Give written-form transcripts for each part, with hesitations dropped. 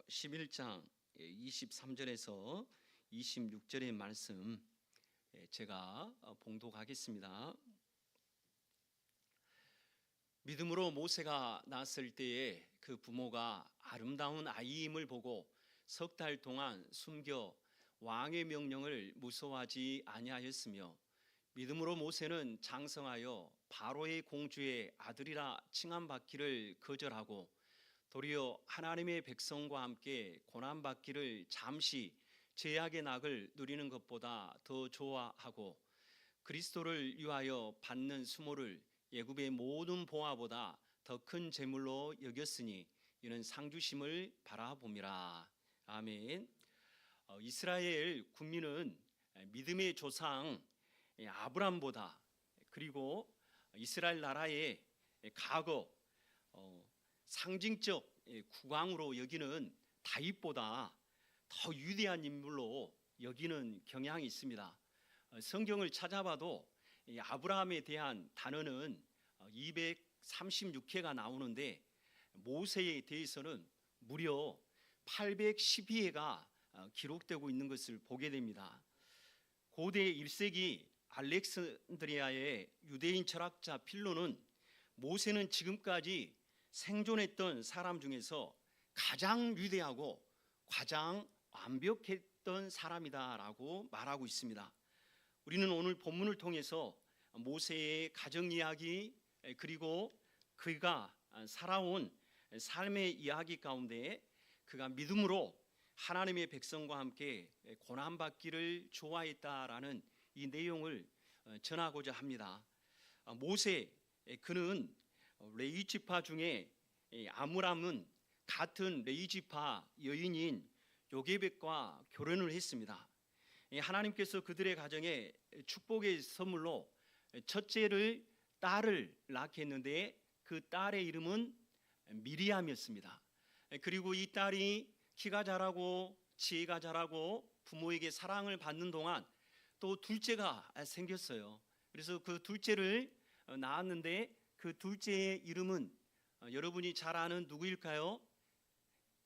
11장 23절에서 26절의 말씀 제가 봉독하겠습니다. 믿음으로 모세가 낳았을 때에 그 부모가 아름다운 아이임을 보고 석 달 동안 숨겨 왕의 명령을 무서워하지 아니하였으며, 믿음으로 모세는 장성하여 바로의 공주의 아들이라 칭함받기를 거절하고 도리어 하나님의 백성과 함께 고난받기를 잠시 죄악의 낙을 누리는 것보다 더 좋아하고 그리스도를 위하여 받는 수모를 애굽의 모든 보화보다 더 큰 재물로 여겼으니 이는 상주심을 바라봄이라. 아멘. 이스라엘 국민은 믿음의 조상 아브람보다, 그리고 이스라엘 나라의 과거 상징적 국왕으로 여기는 다윗보다 더 위대한 인물로 여기는 경향이 있습니다. 성경을 찾아봐도 아브라함에 대한 단어는 236회가 나오는데 모세에 대해서는 무려 812회가 기록되고 있는 것을 보게 됩니다. 고대 1세기 알렉산드리아의 유대인 철학자 필로는 모세는 지금까지 생존했던 사람 중에서 가장 위대하고 가장 완벽했던 사람이다라고 말하고 있습니다. 우리는 오늘 본문을 통해서 모세의 가정 이야기, 그리고 그가 살아온 삶의 이야기 가운데 그가 믿음으로 하나님의 백성과 함께 고난받기를 좋아했다라는 이 내용을 전하고자 합니다. 모세, 그는 레위 지파 중에 아므람은 같은 레위 지파 여인인 요게벳과 결혼을 했습니다. 하나님께서 그들의 가정에 축복의 선물로 첫째를 딸을 낳게 했는데 그 딸의 이름은 미리암이었습니다. 그리고 이 딸이 키가 자라고 지혜가 자라고 부모에게 사랑을 받는 동안 또 둘째가 생겼어요. 그래서 그 둘째를 낳았는데 그 둘째의 이름은 여러분이 잘 아는 누구일까요?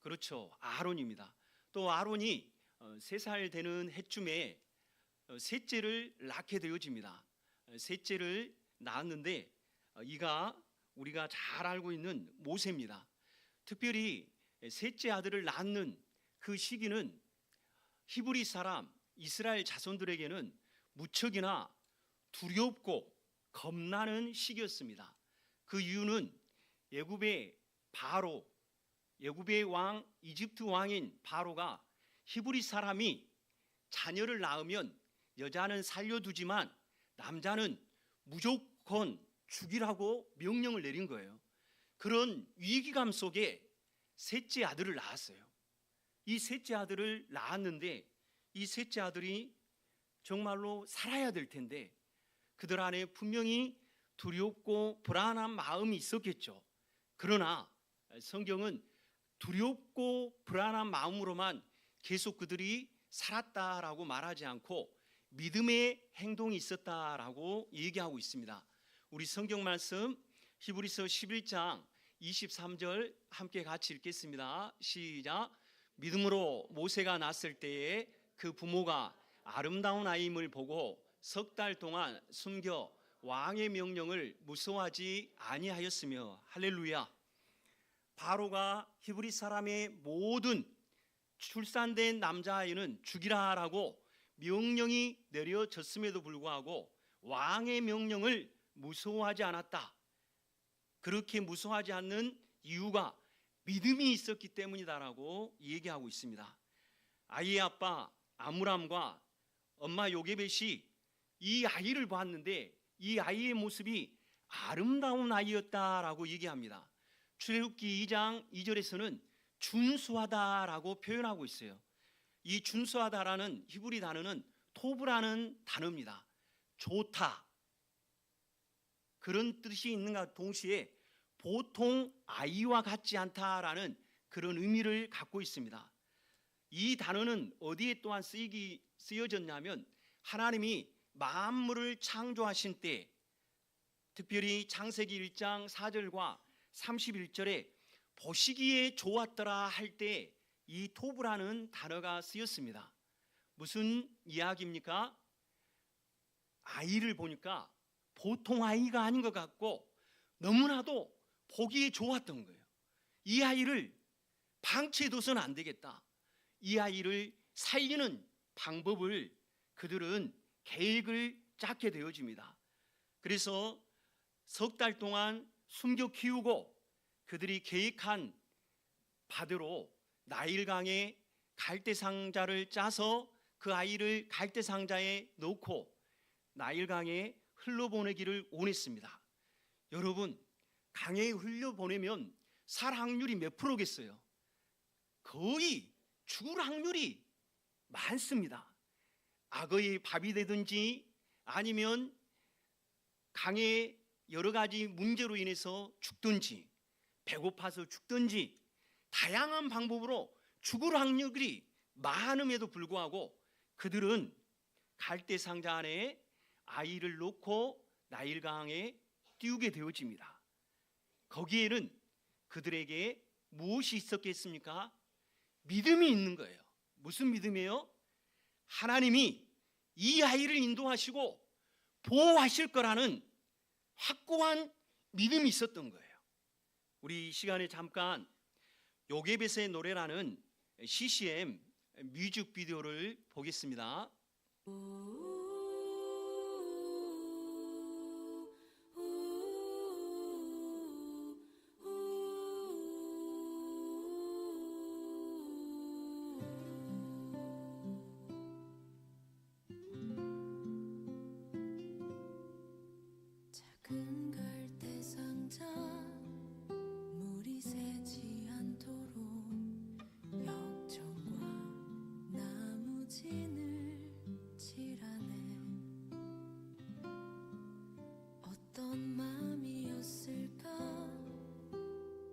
그렇죠, 아론입니다. 또 아론이 3살 되는 해쯤에 셋째를 낳게 되어집니다. 셋째를 낳았는데 이가 우리가 잘 알고 있는 모세입니다. 특별히 셋째 아들을 낳는 그 시기는 히브리 사람 이스라엘 자손들에게는 무척이나 두렵고 겁나는 시기였습니다. 그 이유는 애굽의 바로, 애굽의 왕, 이집트 왕인 바로가 히브리 사람이 자녀를 낳으면 여자는 살려두지만 남자는 무조건 죽이라고 명령을 내린 거예요. 그런 위기감 속에 셋째 아들을 낳았어요. 이 셋째 아들을 낳았는데 이 셋째 아들이 정말로 살아야 될 텐데 그들 안에 분명히 두렵고 불안한 마음이 있었겠죠. 그러나 성경은 두렵고 불안한 마음으로만 계속 그들이 살았다라고 말하지 않고 믿음의 행동이 있었다라고 얘기하고 있습니다. 우리 성경 말씀 히브리서 11장 23절 함께 같이 읽겠습니다. 시작. 믿음으로 모세가 낳았을 때에 그 부모가 아름다운 아이임을 보고 석 달 동안 숨겨 왕의 명령을 무서워하지 아니하였으며. 할렐루야. 바로가 히브리 사람의 모든 출산된 남자아이는 죽이라라고 명령이 내려졌음에도 불구하고 왕의 명령을 무서워하지 않았다. 그렇게 무서워하지 않는 이유가 믿음이 있었기 때문이다라고 얘기하고 있습니다. 아이의 아빠 아므람과 엄마 요게벳이 이 아이를 보았는데 이 아이의 모습이 아름다운 아이였다라고 얘기합니다. 출애굽기 2장 2절에서는 준수하다라고 표현하고 있어요. 이 준수하다라는 히브리 단어는 토브라는 단어입니다. 좋다, 그런 뜻이 있는가 동시에 보통 아이와 같지 않다라는 그런 의미를 갖고 있습니다. 이 단어는 어디에 또한 쓰여졌냐면 하나님이 만물을 창조하신 때, 특별히 창세기 1장 4절과 31절에 보시기에 좋았더라 할 때 이 토브라는 단어가 쓰였습니다. 무슨 이야기입니까? 아이를 보니까 보통 아이가 아닌 것 같고 너무나도 보기에 좋았던 거예요. 이 아이를 방치해둬서는 안 되겠다. 이 아이를 살리는 방법을 그들은 계획을 짜게 되어집니다. 그래서 석 달 동안 숨겨 키우고 그들이 계획한 바대로 나일강에 갈대상자를 짜서 그 아이를 갈대상자에 넣고 나일강에 흘러보내기를 원했습니다. 여러분, 강에 흘려보내면 살 확률이 몇 프로겠어요? 거의 죽을 확률이 많습니다. 악어의 밥이 되든지 아니면 강의 여러 가지 문제로 인해서 죽든지 배고파서 죽든지 다양한 방법으로 죽을 확률이 많음에도 불구하고 그들은 갈대상자 안에 아이를 놓고 나일강에 띄우게 되어집니다. 거기에는 그들에게 무엇이 있었겠습니까? 믿음이 있는 거예요. 무슨 믿음이에요? 하나님이 이 아이를 인도하시고 보호하실 거라는 확고한 믿음이 있었던 거예요. 우리 이 시간에 잠깐 요게벳의 노래라는 CCM 뮤직비디오를 보겠습니다. 작은 갈대상자 물이 새지 않도록 역청과 나무진을 칠하네. 어떤 마음이었을까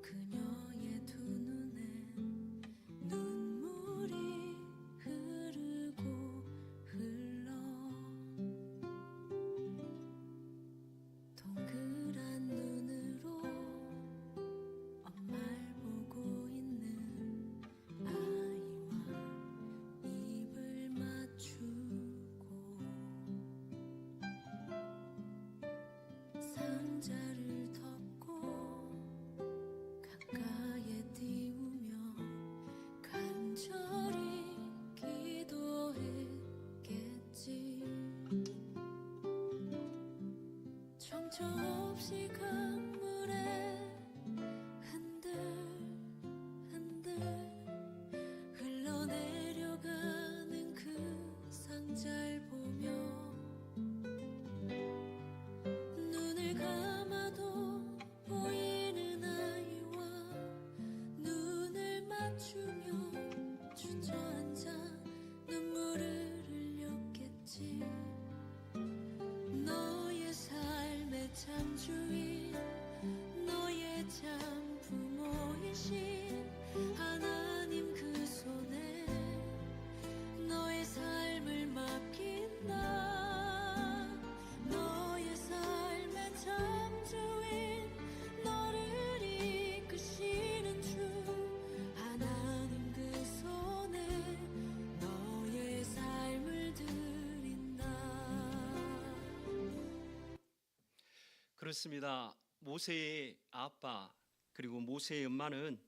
그녀의 두 눈엔 눈물이 흐르고 흘러 동그란 눈으로 엄마를 보고 있는 아이와 입을 맞추고 상자를 덮고 가까이에 띄우며 간절히 기도했겠지. 정처 없이 강물에 흔들흔들 흘러내려가는 그 상자를 보며 눈을 감아도 보이는 아이와 눈을 맞추며 주저앉아 눈물을 흘렸겠지. 너의 삶의 참주인 너의 참 부모이신 하나님 그 손에 너의 삶을 맡긴다. 너의 삶의 참주인 너를 이끄시는 주 하나님 그 손에 너의 삶을 드린다. 그렇습니다. 모세의 아빠 그리고 모세의 엄마는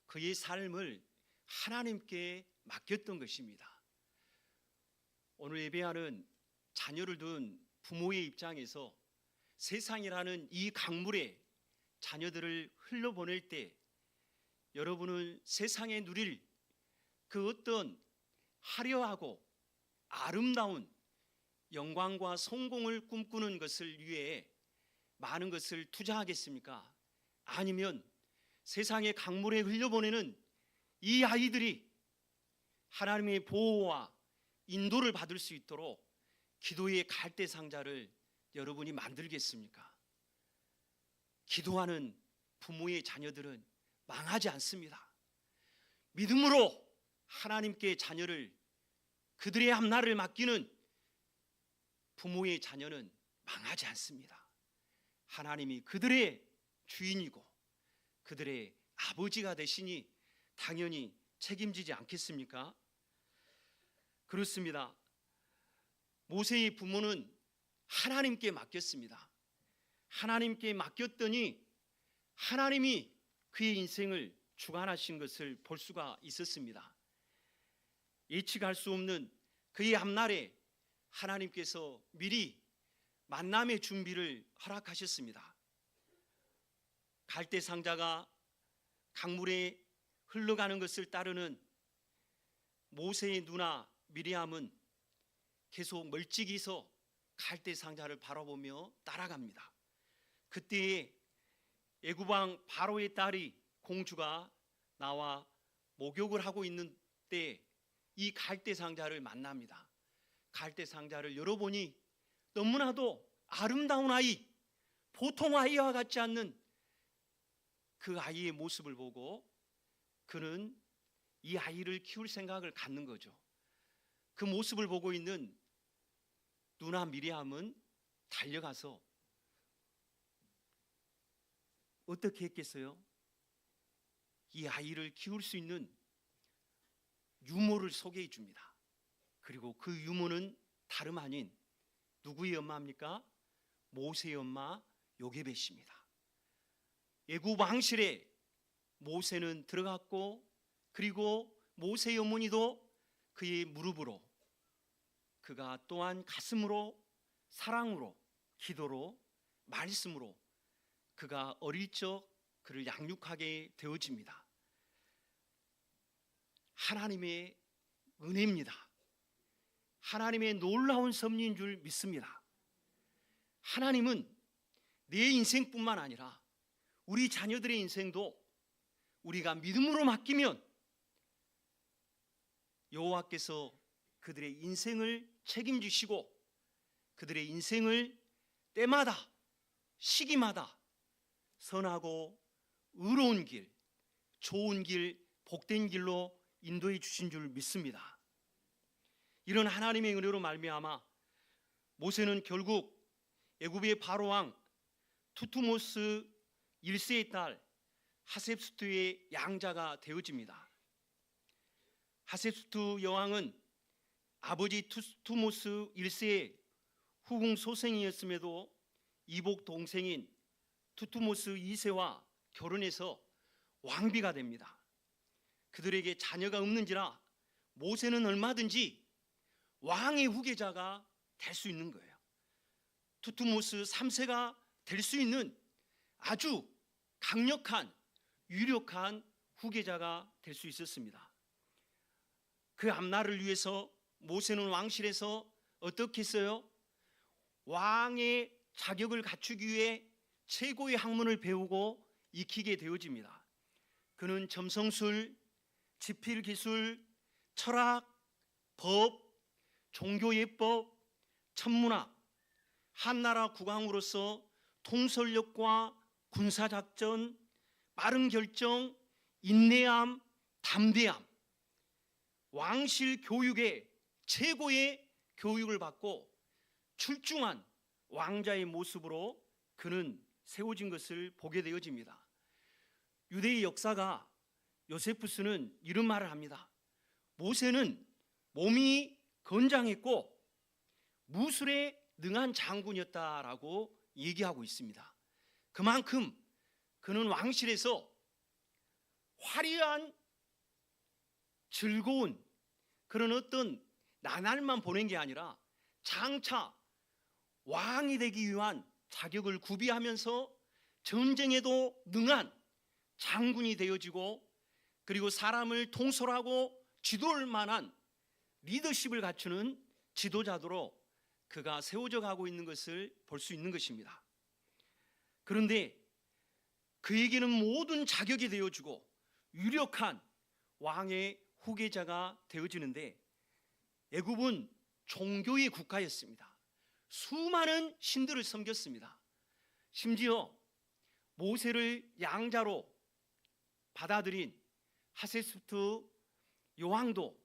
그의 삶을 하나님께 맡겼던 것입니다. 오늘 예배하는 자녀를 둔 부모의 입장에서 세상이라는 이 강물에 자녀들을 흘려보낼 때 여러분은 세상에 누릴 그 어떤 화려하고 아름다운 영광과 성공을 꿈꾸는 것을 위해 많은 것을 투자하겠습니까? 아니면 세상의 강물에 흘려보내는 이 아이들이 하나님의 보호와 인도를 받을 수 있도록 기도의 갈대상자를 여러분이 만들겠습니까? 기도하는 부모의 자녀들은 망하지 않습니다. 믿음으로 하나님께 자녀를 그들의 앞날을 맡기는 부모의 자녀는 망하지 않습니다. 하나님이 그들의 주인이고 그들의 아버지가 되시니 당연히 책임지지 않겠습니까? 그렇습니다. 모세의 부모는 하나님께 맡겼습니다. 하나님께 맡겼더니 하나님이 그의 인생을 주관하신 것을 볼 수가 있었습니다. 예측할 수 없는 그의 앞날에 하나님께서 미리 만남의 준비를 허락하셨습니다. 갈대 상자가 강물에 흘러가는 것을 따르는 모세의 누나 미리암은 계속 멀찍이서 갈대 상자를 바라보며 따라갑니다. 그때에 애굽왕 바로의 딸이 공주가 나와 목욕을 하고 있는 때 이 갈대 상자를 만납니다. 갈대 상자를 열어보니 너무나도 아름다운 아이, 보통 아이와 같지 않는 그 아이의 모습을 보고 그는 이 아이를 키울 생각을 갖는 거죠. 그 모습을 보고 있는 누나 미리암은 달려가서 어떻게 했겠어요? 이 아이를 키울 수 있는 유모를 소개해 줍니다. 그리고 그 유모는 다름 아닌 누구의 엄마입니까? 모세의 엄마 요게벳입니다. 애굽 왕실에 모세는 들어갔고 그리고 모세의 어머니도 그의 무릎으로 그가 또한 가슴으로 사랑으로 기도로 말씀으로 그가 어릴 적 그를 양육하게 되어집니다. 하나님의 은혜입니다. 하나님의 놀라운 섭리인 줄 믿습니다. 하나님은 내 인생뿐만 아니라 우리 자녀들의 인생도 우리가 믿음으로 맡기면 여호와께서 그들의 인생을 책임지시고 그들의 인생을 때마다 시기마다 선하고 의로운 길, 좋은 길, 복된 길로 인도해 주신 줄 믿습니다. 이런 하나님의 은혜로 말미암아 모세는 결국 애굽의 바로왕 투투모스 1세의 딸 하셉수트의 양자가 되어집니다. 하셉수트 여왕은 아버지 투투모스 1세의 후궁 소생이었음에도 이복 동생인 투투모스 2세와 결혼해서 왕비가 됩니다. 그들에게 자녀가 없는지라 모세는 얼마든지 왕의 후계자가 될 수 있는 거예요. 투투모스 3세가 될 수 있는 아주 강력한 유력한 후계자가 될 수 있었습니다. 그 앞날을 위해서 모세는 왕실에서 어떻게 했어요? 왕의 자격을 갖추기 위해 최고의 학문을 배우고 익히게 되어집니다. 그는 점성술, 지필기술, 철학, 법, 종교예법, 천문학, 한나라 국왕으로서 통솔력과 군사작전, 빠른 결정, 인내함, 담대함, 왕실 교육의 최고의 교육을 받고 출중한 왕자의 모습으로 그는 세워진 것을 보게 되어집니다. 유대의 역사가 요세푸스는 이런 말을 합니다. 모세는 몸이 건장했고 무술에 능한 장군이었다라고 얘기하고 있습니다. 그만큼 그는 왕실에서 화려한 즐거운 그런 어떤 나날만 보낸 게 아니라 장차 왕이 되기 위한 자격을 구비하면서 전쟁에도 능한 장군이 되어지고 그리고 사람을 통솔하고 지도할 만한 리더십을 갖추는 지도자도로 그가 세워져 가고 있는 것을 볼 수 있는 것입니다. 그런데 그에게는 모든 자격이 되어지고 유력한 왕의 후계자가 되어지는데 애굽은 종교의 국가였습니다. 수많은 신들을 섬겼습니다. 심지어 모세를 양자로 받아들인 하세스트 여왕도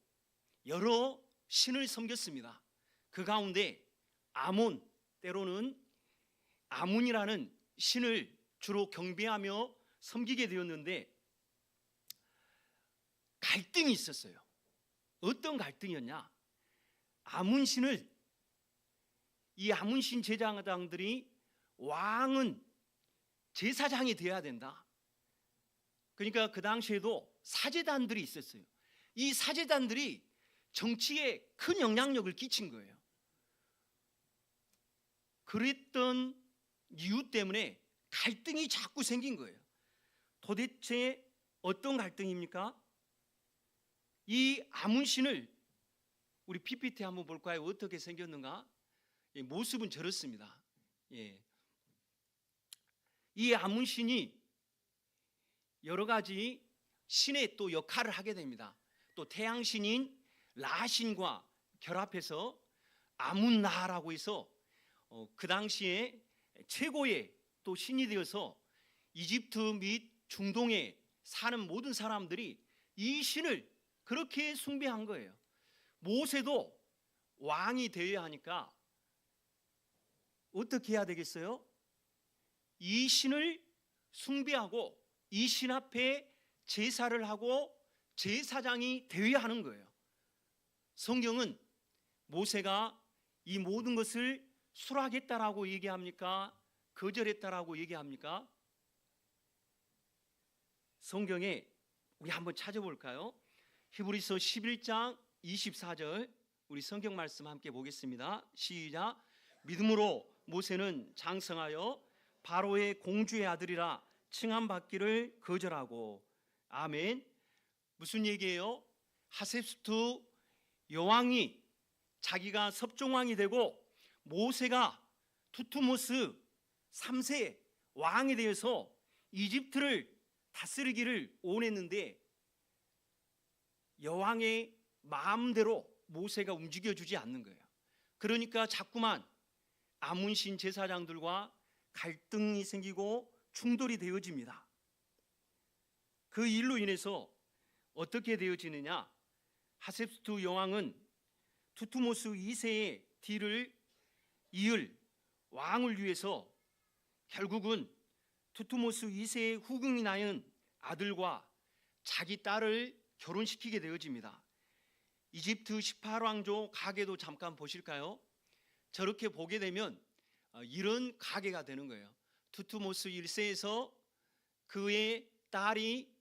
여러 신을 섬겼습니다. 그 가운데 아몬, 때로는 아문이라는 신을 주로 경배하며 섬기게 되었는데 갈등이 있었어요. 어떤 갈등이었냐? 아문신을, 이 아문신 제사장들이 왕은 제사장이 되어야 된다. 그러니까 그 당시에도 사제단들이 있었어요. 이 사제단들이 정치에 큰 영향력을 끼친 거예요. 그랬던 이유 때문에 갈등이 자꾸 생긴 거예요. 도대체 어떤 갈등입니까? 이 아문신을 우리 PPT 한번 볼까요? 어떻게 생겼는가? 모습은 저렇습니다. 이 아문신이 여러 가지 신의 또 역할을 하게 됩니다. 또 태양신인 라신과 결합해서 아문나라고 해서 그 당시에 최고의 또 신이 되어서 이집트 및 중동에 사는 모든 사람들이 이 신을 그렇게 숭배한 거예요. 모세도 왕이 되어야 하니까 어떻게 해야 되겠어요? 이 신을 숭배하고 이 신 앞에 제사를 하고 제사장이 되어야 하는 거예요. 성경은 모세가 이 모든 것을 수락했다라고 얘기합니까? 거절했다라고 얘기합니까? 성경에 우리 한번 찾아볼까요? 히브리서 11장 24절 우리 성경 말씀 함께 보겠습니다. 시작. 믿음으로 모세는 장성하여 바로의 공주의 아들이라 칭함받기를 거절하고. 아멘. 무슨 얘기예요? 하셉스투 여왕이 자기가 섭종왕이 되고 모세가 투투모스 3세 왕이 되어서 이집트를 다스리기를 원했는데 여왕의 마음대로 모세가 움직여주지 않는 거예요. 그러니까 자꾸만 아문신 제사장들과 갈등이 생기고 충돌이 되어집니다. 그 일로 인해서 어떻게 되어지느냐? 하셉스투 여왕은 투투모스 2세의 뒤를 이을 왕을 위해서 결국은 투투모스 2세의 후궁이 낳은 아들과 자기 딸을 결혼시키게 되어집니다. 이집트 18왕조 가계도 잠깐 보실까요? 저렇게 보게 되면 이런 가계가 되는 거예요. 투투모스 1세에서 그의 딸이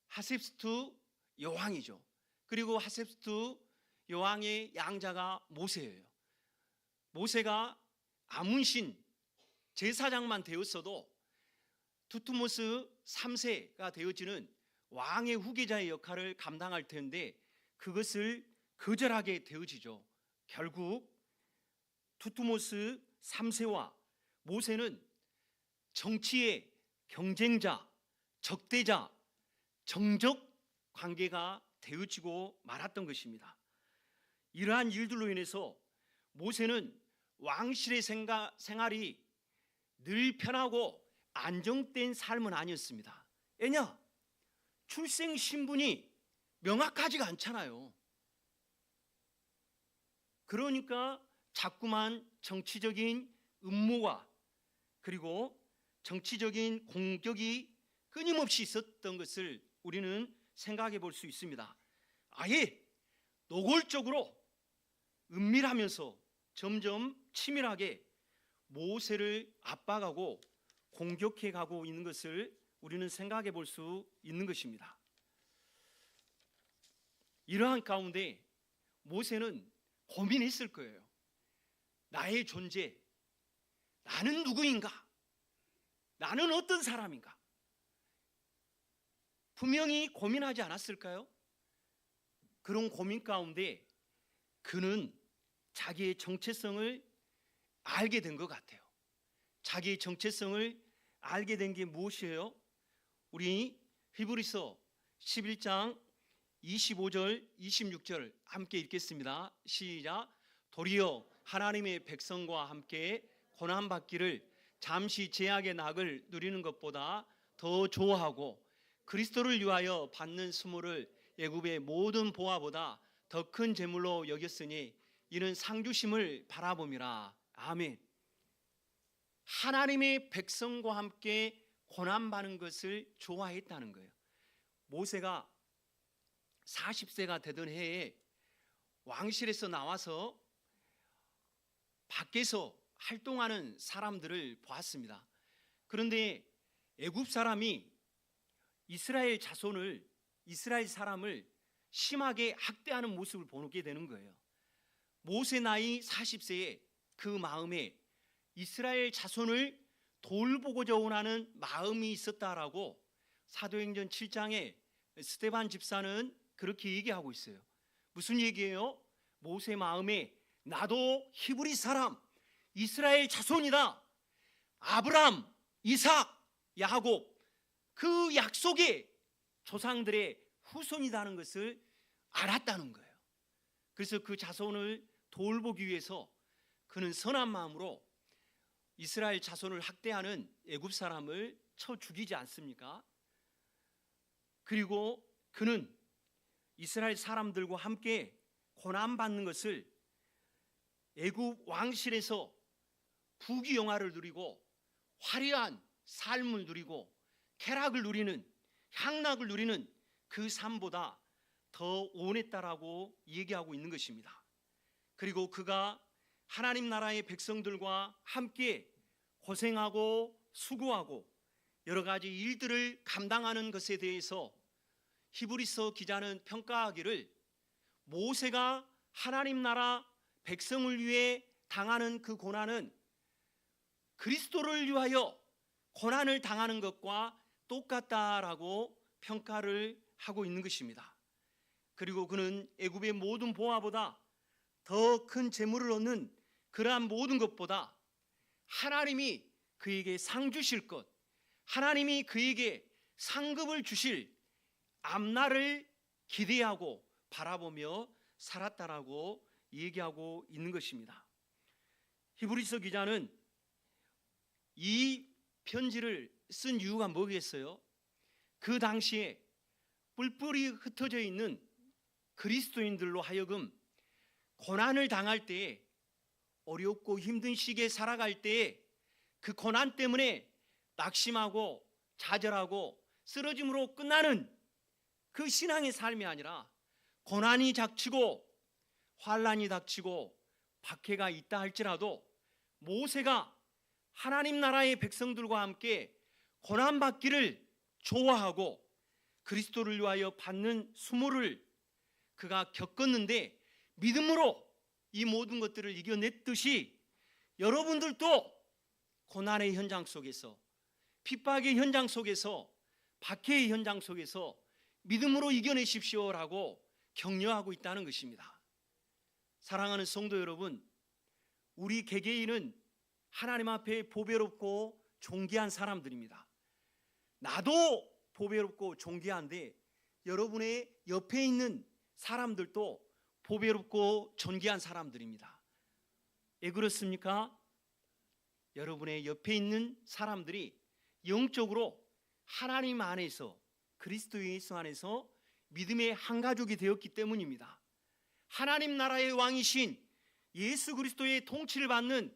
하셉스투 여왕이죠. 그리고 하셉스투 여왕의 양자가 모세예요. 모세가 아문신 제사장만 되었어도 투투모스 3세가 되어지는 왕의 후계자의 역할을 감당할 텐데 그것을 거절하게 되어지죠. 결국 투투모스 3세와 모세는 정치의 경쟁자, 적대자, 정적 관계가 되어지고 말았던 것입니다. 이러한 일들로 인해서 모세는 왕실의 생활이 늘 편하고 안정된 삶은 아니었습니다. 왜냐? 출생 신분이 명확하지가 않잖아요. 그러니까 자꾸만 정치적인 음모와 그리고 정치적인 공격이 끊임없이 있었던 것을 우리는 생각해 볼 수 있습니다. 아예 노골적으로 은밀하면서 점점 치밀하게 모세를 압박하고 공격해 가고 있는 것을 우리는 생각해 볼 수 있는 것입니다. 이러한 가운데 모세는 고민했을 거예요. 나의 존재, 나는 누구인가? 나는 어떤 사람인가? 분명히 고민하지 않았을까요? 그런 고민 가운데 그는 자기의 정체성을 알게 된 것 같아요. 자기의 정체성을 알게 된 게 무엇이에요? 우리 히브리서 11장 25절 26절 함께 읽겠습니다. 시작. 도리어 하나님의 백성과 함께 고난받기를 잠시 제약의 낙을 누리는 것보다 더 좋아하고 그리스도를 위하여 받는 수모를 애굽의 모든 보화보다 더 큰 재물로 여겼으니 이는 상주심을 바라봄이라. 아멘. 하나님의 백성과 함께 고난받는 것을 좋아했다는 거예요. 모세가 40세가 되던 해에 왕실에서 나와서 밖에서 활동하는 사람들을 보았습니다. 그런데 애굽 사람이 이스라엘 사람을 심하게 학대하는 모습을 보게 되는 거예요. 모세 나이 40세에 그 마음에 이스라엘 자손을 돌보고자 원하는 마음이 있었다라고 사도행전 7장에 스데반 집사는 그렇게 얘기하고 있어요. 무슨 얘기예요? 모세 마음에 나도 히브리 사람 이스라엘 자손이다. 아브람, 이삭, 야곱 그 약속의 조상들의 후손이라는 것을 알았다는 거예요. 그래서 그 자손을 돌보기 위해서 그는 선한 마음으로 이스라엘 자손을 학대하는 애굽 사람을 쳐 죽이지 않습니까? 그리고 그는 이스라엘 사람들과 함께 고난받는 것을 애굽 왕실에서 부귀영화를 누리고 화려한 삶을 누리고 쾌락을 누리는 향락을 누리는 그 삶보다 더 원했다라고 얘기하고 있는 것입니다. 그리고 그가 하나님 나라의 백성들과 함께 고생하고 수고하고 여러 가지 일들을 감당하는 것에 대해서 히브리서 기자는 평가하기를 모세가 하나님 나라 백성을 위해 당하는 그 고난은 그리스도를 위하여 고난을 당하는 것과 똑같다라고 평가를 하고 있는 것입니다. 그리고 그는 애굽의 모든 보화보다 더 큰 재물을 얻는 그러한 모든 것보다 하나님이 그에게 상 주실 것, 하나님이 그에게 상급을 주실 앞날을 기대하고 바라보며 살았다라고 얘기하고 있는 것입니다. 히브리서 기자는 이 편지를 쓴 이유가 뭐겠어요? 그 당시에 뿔뿔이 흩어져 있는 그리스도인들로 하여금 고난을 당할 때에 어렵고 힘든 시기에 살아갈 때에 그 고난 때문에 낙심하고 좌절하고 쓰러짐으로 끝나는 그 신앙의 삶이 아니라 고난이 닥치고 환난이 닥치고 박해가 있다 할지라도 모세가 하나님 나라의 백성들과 함께 고난받기를 좋아하고 그리스도를 위하여 받는 수모를 그가 겪었는데 믿음으로 이 모든 것들을 이겨냈듯이 여러분들도 고난의 현장 속에서 핍박의 현장 속에서 박해의 현장 속에서 믿음으로 이겨내십시오라고 격려하고 있다는 것입니다. 사랑하는 성도 여러분, 우리 개개인은 하나님 앞에 보배롭고 존귀한 사람들입니다. 나도 보배롭고 존귀한데 여러분의 옆에 있는 사람들도 보배롭고 존귀한 사람들입니다. 왜 그렇습니까? 여러분의 옆에 있는 사람들이 영적으로 하나님 안에서 그리스도 예수 안에서 믿음의 한 가족이 되었기 때문입니다. 하나님 나라의 왕이신 예수 그리스도의 통치를 받는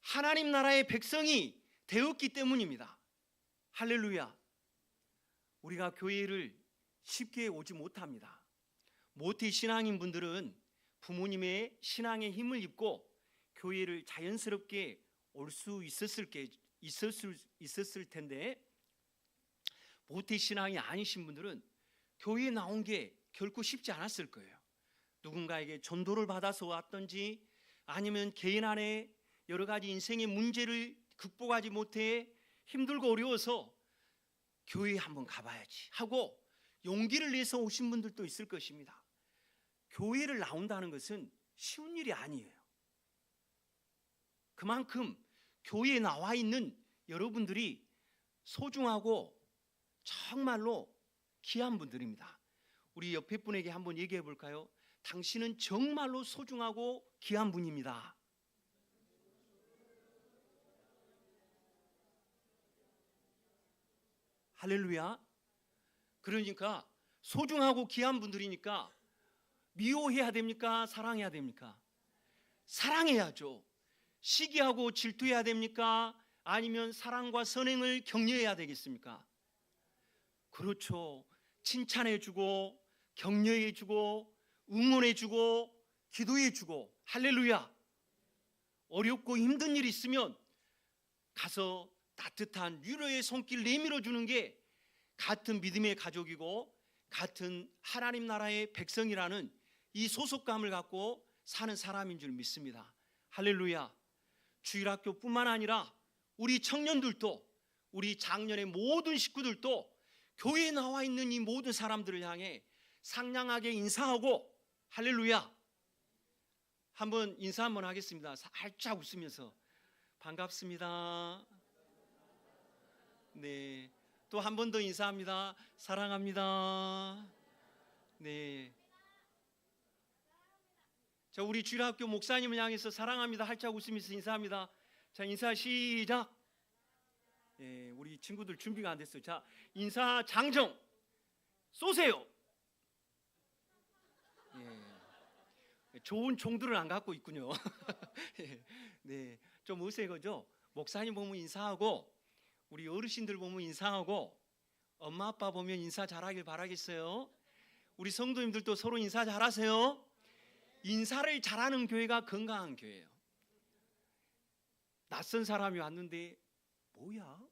하나님 나라의 백성이 되었기 때문입니다. 할렐루야. 우리가 교회를 쉽게 오지 못합니다. 모태 신앙인 분들은 부모님의 신앙의 힘을 입고 교회를 자연스럽게 올 수 있었을 텐데 모태 신앙이 아니신 분들은 교회에 나온 게 결코 쉽지 않았을 거예요. 누군가에게 전도를 받아서 왔든지 아니면 개인 안에 여러 가지 인생의 문제를 극복하지 못해 힘들고 어려워서 교회에 한번 가봐야지 하고 용기를 내서 오신 분들도 있을 것입니다. 교회를 나온다는 것은 쉬운 일이 아니에요. 그만큼 교회에 나와 있는 여러분들이 소중하고 정말로 귀한 분들입니다. 우리 옆에 분에게 한번 얘기해 볼까요? 당신은 정말로 소중하고 귀한 분입니다. 할렐루야. 그러니까 소중하고 귀한 분들이니까 미워해야 됩니까? 사랑해야 됩니까? 사랑해야죠. 시기하고 질투해야 됩니까? 아니면 사랑과 선행을 격려해야 되겠습니까? 그렇죠. 칭찬해주고 격려해 주고 응원해 주고 기도해 주고, 할렐루야. 어렵고 힘든 일이 있으면 가서 따뜻한 위로의 손길 내밀어 주는 게 같은 믿음의 가족이고 같은 하나님 나라의 백성이라는 이 소속감을 갖고 사는 사람인 줄 믿습니다. 할렐루야. 주일학교뿐만 아니라 우리 청년들도, 우리 작년의 모든 식구들도 교회에 나와 있는 이 모든 사람들을 향해 상냥하게 인사하고, 할렐루야. 한번 인사 한번 하겠습니다. 살짝 웃으면서 반갑습니다. 네, 또 한 번 더 인사합니다. 사랑합니다. 네. 자, 우리 주일학교 목사님을 향해서 사랑합니다. 활짝 웃으면서 인사합니다. 자, 인사 시작. 예, 우리 친구들 준비가 안 됐어요. 자, 인사 장정 쏘세요. 예, 좋은 총들을 안 갖고 있군요. 네, 좀 어색하죠. 목사님 보면 인사하고, 우리 어르신들 보면 인사하고, 엄마 아빠 보면 인사 잘하길 바라겠어요. 우리 성도님들도 서로 인사 잘하세요. 인사를 잘하는 교회가 건강한 교회예요. 낯선 사람이 왔는데 뭐야?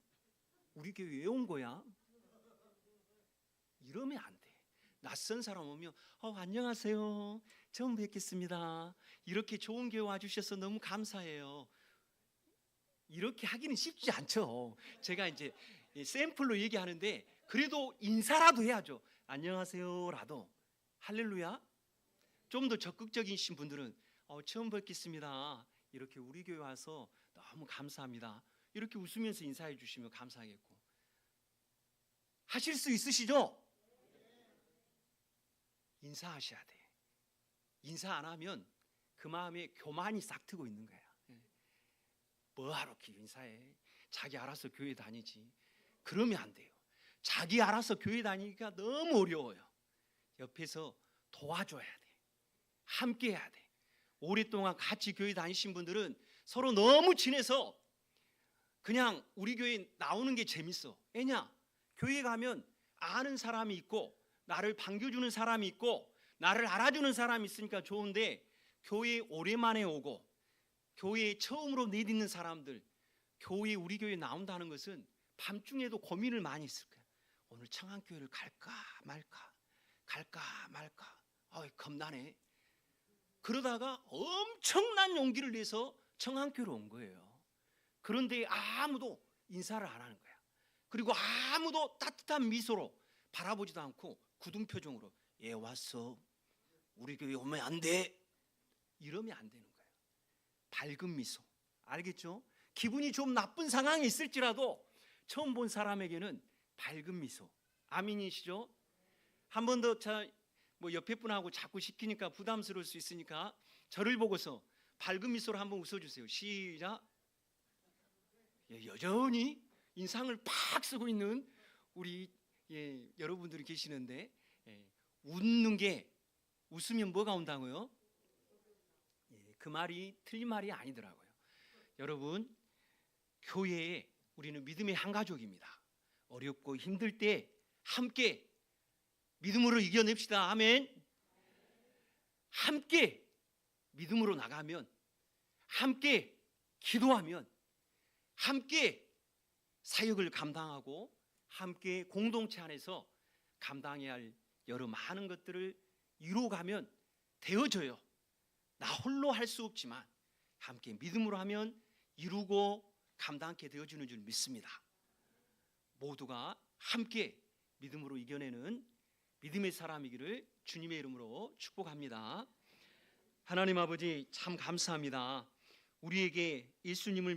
우리 교회 왜 온 거야? 이러면 안 돼. 낯선 사람 오면 안녕하세요. 처음 뵙겠습니다. 이렇게 좋은 교회 와주셔서 너무 감사해요. 이렇게 하기는 쉽지 않죠. 제가 이제 샘플로 얘기하는데 그래도 인사라도 해야죠. 안녕하세요라도. 할렐루야. 좀 더 적극적이신 분들은 처음 뵙겠습니다. 이렇게 우리 교회 와서 너무 감사합니다. 이렇게 웃으면서 인사해 주시면 감사하겠고. 하실 수 있으시죠? 인사하셔야 돼. 인사 안 하면 그 마음에 교만이 싹트고 있는 거야. 뭐하러 이렇게 인사해? 자기 알아서 교회 다니지. 그러면 안 돼요. 자기 알아서 교회 다니기가 너무 어려워요. 옆에서 도와줘야 돼. 함께 해야 돼. 오랫동안 같이 교회 다니신 분들은 서로 너무 친해서 그냥 우리 교회 나오는 게 재밌어. 왜냐? 교회 가면 아는 사람이 있고 나를 반겨주는 사람이 있고 나를 알아주는 사람이 있으니까 좋은데, 교회에 오랜만에 오고 교회에 처음으로 내딛는 사람들, 교회에 우리 교회에 나온다는 것은 밤중에도 고민을 많이 했을 거야. 오늘 청안교회를 갈까 말까, 갈까 말까. 겁나네. 그러다가 엄청난 용기를 내서 청안교회로 온 거예요. 그런데 아무도 인사를 안 하는 거야. 그리고 아무도 따뜻한 미소로 바라보지도 않고 굳은 표정으로 얘 왔어. 우리 교회 오면 안 돼. 이러면 안 되는 거예요. 밝은 미소. 알겠죠? 기분이 좀 나쁜 상황에 있을지라도 처음 본 사람에게는 밝은 미소. 아멘이시죠? 한 번 더 옆에 분하고 자꾸 시키니까 부담스러울 수 있으니까 저를 보고서 밝은 미소로 한번 웃어주세요. 시작. 여전히 인상을 팍 쓰고 있는 우리 여러분들이 계시는데, 웃는 게, 웃으면 뭐가 온다고요? 그 말이 틀린 말이 아니더라고요. 여러분, 교회에 우리는 믿음의 한 가족입니다. 어렵고 힘들 때 함께 믿음으로 이겨냅시다. 아멘. 함께 믿음으로 나가면, 함께 기도하면, 함께 사역을 감당하고 함께 공동체 안에서 감당해야 할 여러 많은 것들을 이루어가면 되어져요. 나 홀로 할 수 없지만 함께 믿음으로 하면 이루고 감당하게 되어주는 줄 믿습니다. 모두가 함께 믿음으로 이겨내는 믿음의 사람이기를 주님의 이름으로 축복합니다. 하나님 아버지, 참 감사합니다. 우리에게 예수님을